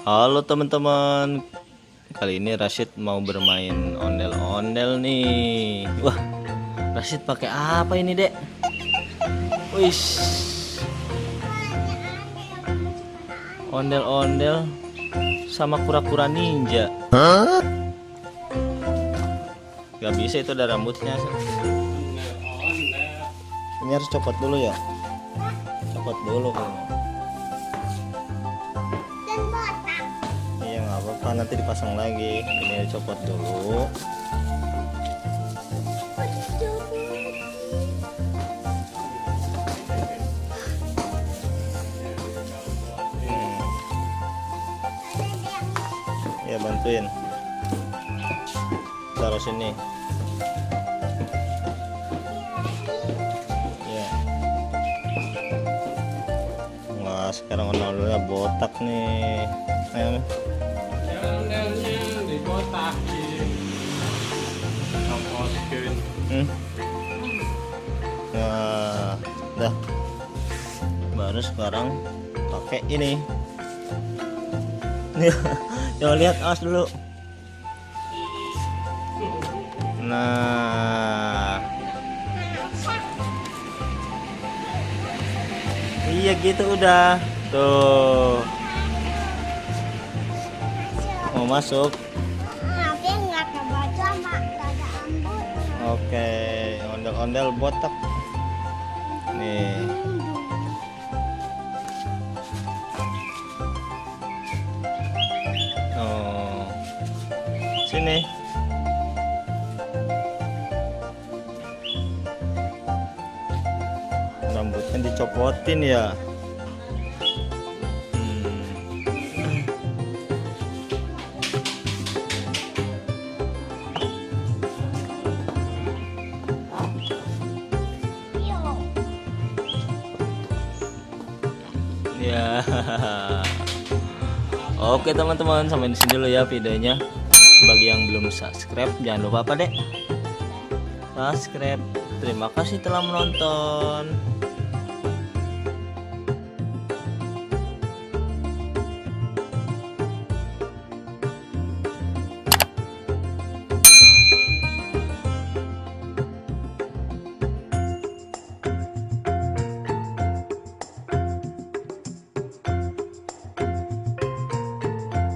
Halo teman-teman, kali ini Rashid mau bermain ondel-ondel nih. Wah, Rashid pakai apa ini, Dek? Wih, ondel-ondel sama kura-kura ninja. Gak bisa, itu ada rambutnya. Ini harus copot dulu ya. Copot dulu kayaknya. Iya, nggak apa-apa, nanti dipasang lagi. Ini copot dulu. Ya, bantuin. Taruh sini. Ya. Wah, sekarang ondel-ondelnya botak nih. Ayo. Ondel-ondelnya dibotakin. Ngomoskin. Nah, dah. Baru sekarang pakai ini. Coba lihat, awas dulu. Nah, iya gitu udah. Tuh. Mau masuk. Tapi nggak ke baju sama nggak ada rambut. Oke, ondel-ondel botak. Nih. Oh. Sini. Rambutnya dicopotin ya. Ya. Oke teman-teman, sampai di sini dulu ya videonya. Bagi yang belum subscribe, jangan lupa apa, Dek? Subscribe. Terima kasih telah menonton.